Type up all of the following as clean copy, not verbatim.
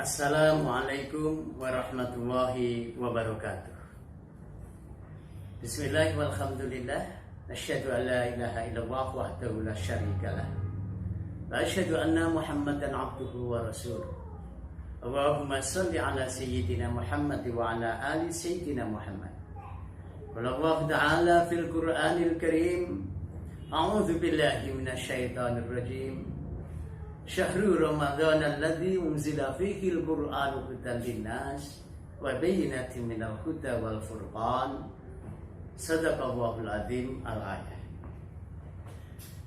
Assalamualaikum warahmatullahi wabarakatuh. Bismillah walhamdulillah. Asyhadu an la ilaha illallah wahdahu la syarikalah. Wa asyhadu anna Muhammadan abduhu wa rasuluh. Allahumma shalli ala sayyidina Muhammad wa ala ali sayyidina Muhammad. Qala Allah ta'ala fil Qur'anil Karim, a'udzu billahi minasyaitonir rajim. Syahrul Ramadan alladzi unzila fihi al-Qur'anu hudan linnas wa bayyinatin minal huda wal furqan. Shadaqallahul azim al-ayah.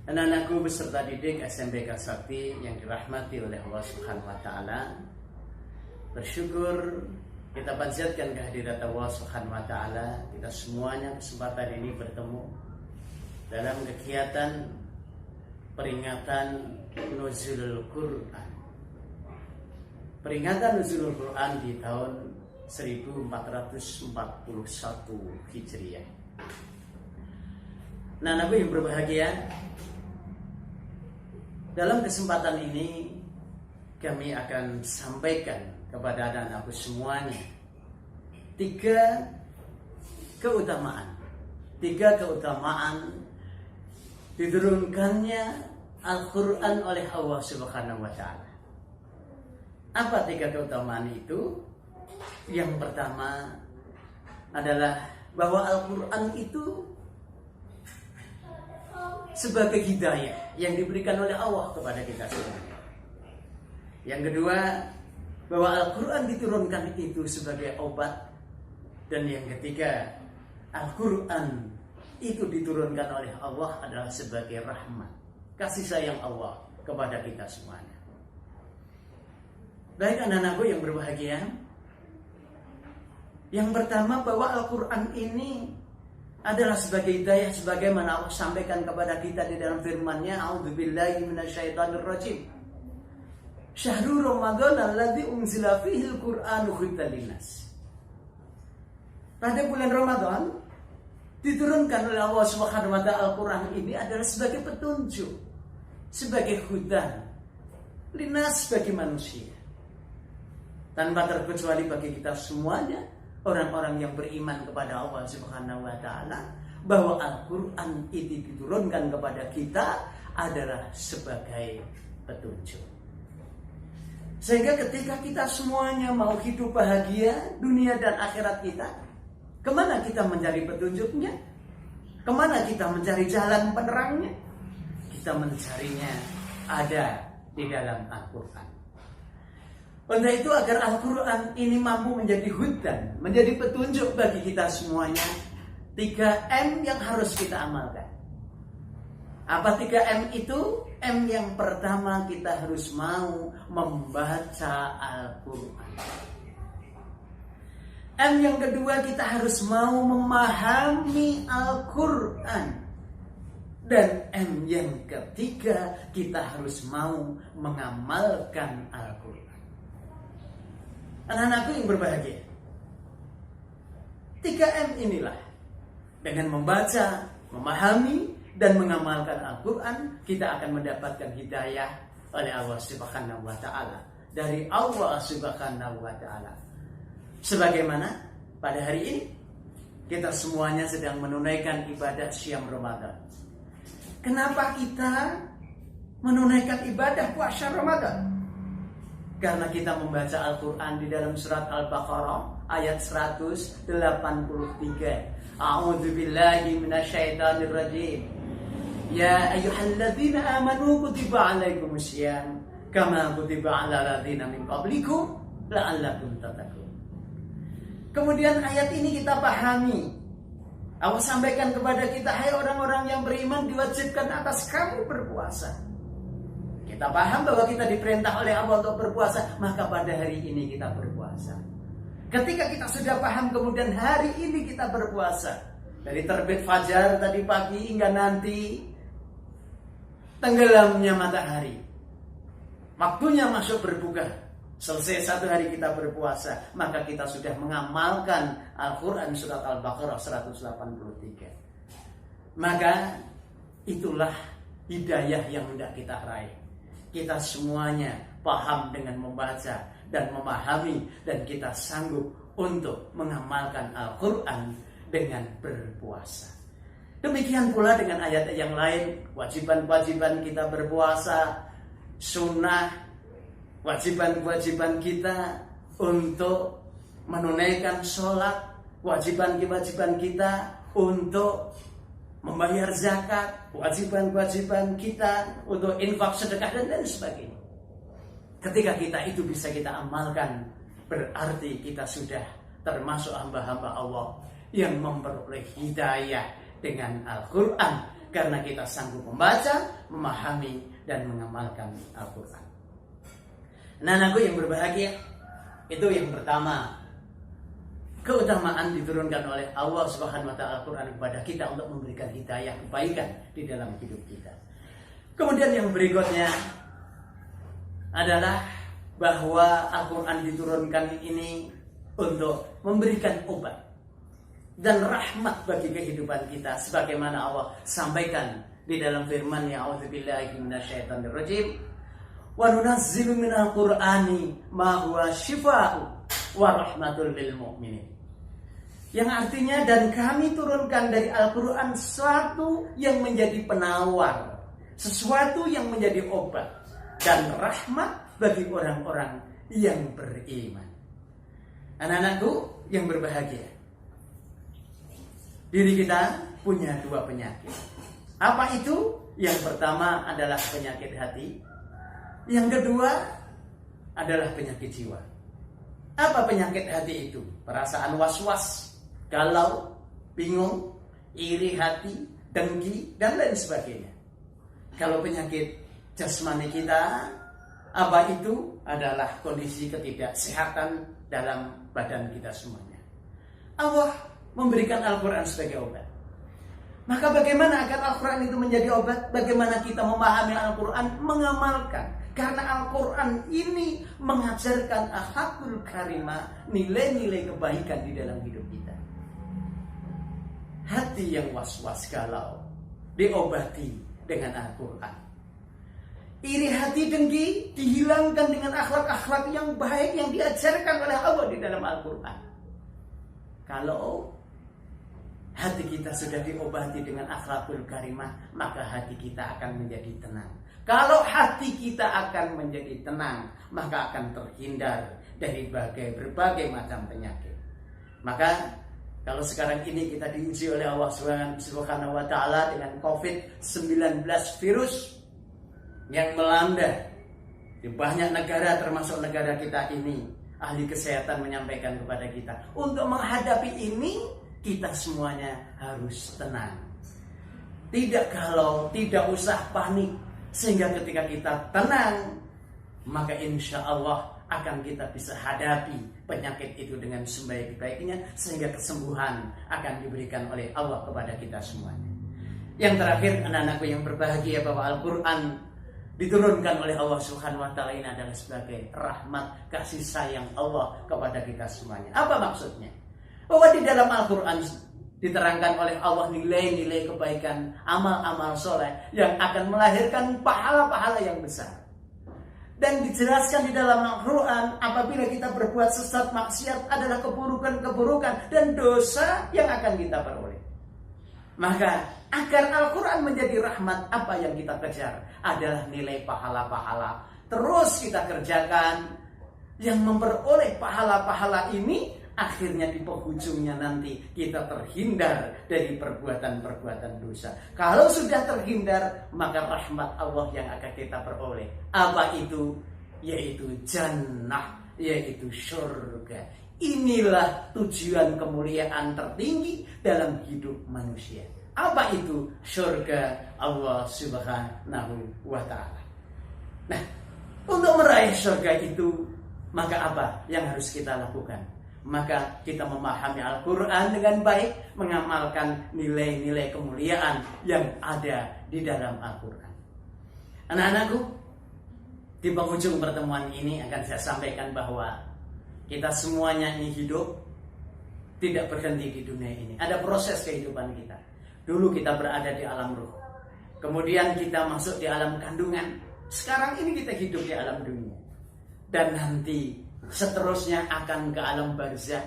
Anak-anakku beserta didik SMPK Sakti yang dirahmati oleh Allah Subhanahu wa taala. Bersyukur kita panjatkan kehadirat Allah Subhanahu wa taala, kita semuanya kesempatan ini bertemu dalam kegiatan peringatan Nuzulul Quran. Peringatan Nuzulul Quran di tahun 1441 Hijriah. Nah, Nabi yang berbahagia, dalam kesempatan ini kami akan sampaikan kepada anak-anakku semuanya tiga keutamaan diturunkannya Al-Quran oleh Allah Subhanahu wa ta'ala. Apa tiga keutamaan itu? Yang pertama adalah bahwa Al-Quran itu sebagai hidayah yang diberikan oleh Allah kepada kita semua. Yang kedua, bahwa Al-Quran diturunkan itu sebagai obat. Dan yang ketiga, Al-Quran itu diturunkan oleh Allah adalah sebagai rahmat, kasih sayang Allah kepada kita semuanya. Baik anak-anakku yang berbahagia, yang pertama bahwa Al-Quran ini adalah sebagai hidayah, sebagaimana Allah sampaikan kepada kita di dalam firman-Nya, a'udzubillahi minasyaitonir rajim. Syahrul Ramadan alladzi unzila fihi al-Qur'anu hudan linnas. Pada bulan Ramadan diturunkan oleh Allah Subhanahu wa taala Al-Qur'an ini adalah sebagai petunjuk, sebagai hudan linnas, bagi manusia. Tanpa terkecuali bagi kita semuanya, orang-orang yang beriman kepada Allah Subhanahu wa taala, bahwa Al-Qur'an itu diturunkan kepada kita adalah sebagai petunjuk. Sehingga ketika kita semuanya mau hidup bahagia dunia dan akhirat kita, kemana kita mencari petunjuknya? Kemana kita mencari jalan penerangnya? Kita mencarinya ada di dalam Al-Quran. Untuk itu agar Al-Quran ini mampu menjadi hudan, menjadi petunjuk bagi kita semuanya, 3M yang harus kita amalkan. Apa 3M itu? M yang pertama, kita harus mau membaca Al-Quran. M yang kedua, kita harus mau memahami Al-Quran. Dan M yang ketiga, kita harus mau mengamalkan Al-Quran. Anak-anakku yang berbahagia, 3M inilah, dengan membaca, memahami, dan mengamalkan Al-Quran, kita akan mendapatkan hidayah oleh Allah Subhanahu wa ta'ala, dari Allah Subhanahu wa ta'ala. Sebagaimana pada hari ini kita semuanya sedang menunaikan ibadah Syam Ramadan. Kenapa kita menunaikan ibadah puasa Ramadan? Karena kita membaca Al-Quran di dalam surat Al-Baqarah ayat 183. A'udzubillahi minasyaitonir rajim. Ya ayyuhalladzina amanu kutiba alaikumussyam kama kutiba alal ladzina min qablikum la'allakum tattaqun. Kemudian ayat ini kita pahami. Allah sampaikan kepada kita, hai orang-orang yang beriman, diwajibkan atas kamu berpuasa. Kita paham bahwa kita diperintah oleh Allah untuk berpuasa, maka pada hari ini kita berpuasa. Ketika kita sudah paham, kemudian hari ini kita berpuasa. Dari terbit fajar tadi pagi hingga nanti tenggelamnya matahari, waktunya masuk berbuka. Selesai satu hari kita berpuasa, maka kita sudah mengamalkan Al-Quran surat Al-Baqarah 183. Maka itulah hidayah yang hendak kita raih. Kita semuanya paham dengan membaca dan memahami, dan kita sanggup untuk mengamalkan Al-Quran dengan berpuasa. Demikian pula dengan ayat yang lain, kewajiban-kewajiban kita berpuasa, sunnah, kewajiban-kewajiban kita untuk menunaikan sholat, kewajiban-kewajiban kita untuk membayar zakat, kewajiban-kewajiban kita untuk infak, sedekah, dan lain sebagainya. Ketika kita itu bisa kita amalkan, berarti kita sudah termasuk hamba-hamba Allah yang memperoleh hidayah dengan Al-Quran, karena kita sanggup membaca, memahami, dan mengamalkan Al-Quran. Nah, anakku yang berbahagia, itu yang pertama, keutamaan diturunkan oleh Allah Subhanahu wa Ta'ala Al-Quran kepada kita untuk memberikan hidayah, kebaikan di dalam hidup kita. Kemudian yang berikutnya adalah bahwa Al-Quran diturunkan ini untuk memberikan obat dan rahmat bagi kehidupan kita, sebagaimana Allah sampaikan di dalam firman-Nya, a'udzubillahi minasyaitonirrajim, wa nunazzilu minal qur'ani ma huwa syifaa'u wa rahmatul lil mu'minin. Yang artinya, dan kami turunkan dari Al-Quran sesuatu yang menjadi penawar, sesuatu yang menjadi obat dan rahmat bagi orang-orang yang beriman. Anak-anakku yang berbahagia, diri kita punya dua penyakit. Apa itu? Yang pertama adalah penyakit hati. Yang kedua adalah penyakit jiwa. Apa penyakit hati itu? Perasaan was-was, galau, bingung, iri hati, dengki, dan lain sebagainya. Kalau penyakit jasmani kita, apa itu? Adalah kondisi ketidaksehatan dalam badan kita semuanya. Allah memberikan Al-Quran sebagai obat. Maka bagaimana agar Al-Quran itu menjadi obat? Bagaimana kita memahami Al-Quran, mengamalkan? Karena Al-Quran ini mengajarkan akhlakul karimah, nilai-nilai kebaikan di dalam hidup kita. Hati yang was-was galau diobati dengan Al-Quran. Iri hati, dengki dihilangkan dengan akhlak-akhlak yang baik yang diajarkan oleh Allah di dalam Al-Quran. Kalau hati kita sudah diobati dengan akhlakul karimah, maka hati kita akan menjadi tenang. Kalau hati kita akan menjadi tenang, maka akan terhindar dari berbagai macam penyakit. Maka kalau sekarang ini kita diuji oleh Allah Subhanahu wa Ta'ala dengan COVID-19 virus yang melanda di banyak negara, termasuk negara kita ini, ahli kesehatan menyampaikan kepada kita, untuk menghadapi ini kita semuanya harus tenang, tidak galau, tidak usah panik, sehingga ketika kita tenang, maka insya Allah akan kita bisa hadapi penyakit itu dengan sebaik-baiknya, sehingga kesembuhan akan diberikan oleh Allah kepada kita semuanya. Yang terakhir, anak-anakku yang berbahagia, bahwa Al-Quran diturunkan oleh Allah Subhanahu wa Ta'ala ini adalah sebagai rahmat kasih sayang Allah kepada kita semuanya. Apa maksudnya? Bahwa di dalam Al-Quran diterangkan oleh Allah nilai-nilai kebaikan, amal-amal soleh yang akan melahirkan pahala-pahala yang besar. Dan dijelaskan di dalam Al-Quran, apabila kita berbuat sesat, maksiat adalah keburukan-keburukan dan dosa yang akan kita peroleh. Maka agar Al-Quran menjadi rahmat, apa yang kita kejar adalah nilai pahala-pahala. Terus kita kerjakan, yang memperoleh pahala-pahala ini akhirnya di penghujungnya nanti kita terhindar dari perbuatan-perbuatan dosa. Kalau sudah terhindar, maka rahmat Allah yang akan kita peroleh. Apa itu? Yaitu jannah, yaitu surga. Inilah tujuan kemuliaan tertinggi dalam hidup manusia. Apa itu? Surga Allah Subhanahu wa Ta'ala. Nah, untuk meraih surga itu, maka apa yang harus kita lakukan? Maka kita memahami Al-Quran dengan baik, mengamalkan nilai-nilai kemuliaan yang ada di dalam Al-Quran. Anak-anakku, di penghujung pertemuan ini akan saya sampaikan bahwa kita semuanya ini hidup tidak berhenti di dunia ini. Ada proses kehidupan kita. Dulu kita berada di alam ruh, kemudian kita masuk di alam kandungan. Sekarang ini kita hidup di alam dunia. Dan nanti seterusnya akan ke alam barzah.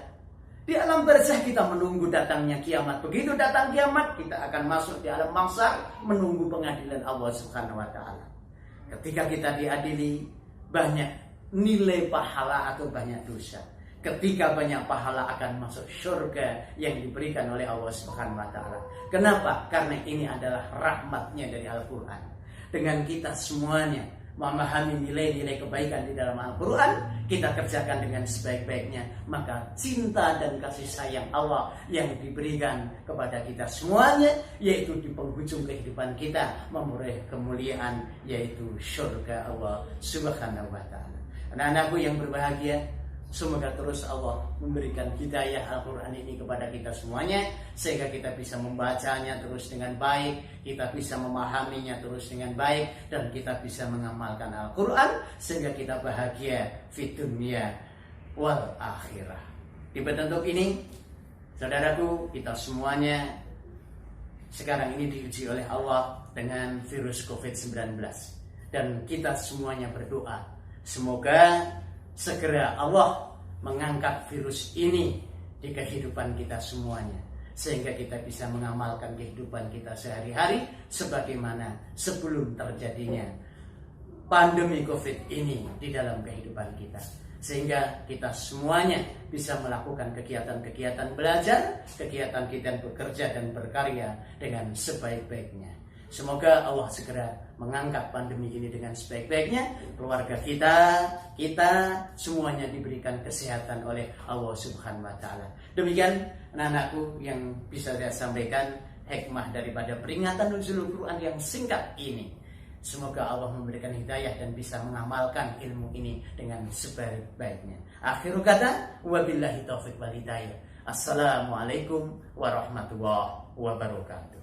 Di alam barzah kita menunggu datangnya kiamat. Begitu datang kiamat, kita akan masuk di alam mahsyar menunggu pengadilan Allah Subhanahu wa taala. Ketika kita diadili, banyak nilai pahala atau banyak dosa. Ketika banyak pahala akan masuk surga yang diberikan oleh Allah Subhanahu wa taala. Kenapa? Karena ini adalah rahmatnya dari Al-Qur'an. Dengan kita semuanya memahami nilai-nilai kebaikan di dalam Al-Quran, kita kerjakan dengan sebaik-baiknya, maka cinta dan kasih sayang Allah yang diberikan kepada kita semuanya, yaitu di penghujung kehidupan kita, memperoleh kemuliaan, yaitu surga Allah Subhanahu wa ta'ala. Anak-anakku yang berbahagia, semoga terus Allah memberikan hidayah Al-Quran ini kepada kita semuanya, sehingga kita bisa membacanya terus dengan baik, kita bisa memahaminya terus dengan baik, dan kita bisa mengamalkan Al-Quran sehingga kita bahagia di dunia wal akhirah. Di bentuk ini, saudaraku, kita semuanya sekarang ini diuji oleh Allah dengan virus COVID-19, dan kita semuanya berdoa semoga segera Allah mengangkat virus ini di kehidupan kita semuanya, sehingga kita bisa mengamalkan kehidupan kita sehari-hari sebagaimana sebelum terjadinya pandemi COVID ini di dalam kehidupan kita, sehingga kita semuanya bisa melakukan kegiatan-kegiatan belajar, kegiatan-kegiatan bekerja dan berkarya dengan sebaik-baiknya. Semoga Allah segera mengangkat pandemi ini dengan sebaik-baiknya. Keluarga kita semuanya diberikan kesehatan oleh Allah Subhanahu wa ta'ala. Demikian anak-anakku yang bisa saya sampaikan hikmah daripada peringatan nuzulul Quran yang singkat ini. Semoga Allah memberikan hidayah dan bisa mengamalkan ilmu ini dengan sebaik-baiknya. Akhirul kata, wabillahi taufiq wal hidayah. Assalamualaikum warahmatullahi wabarakatuh.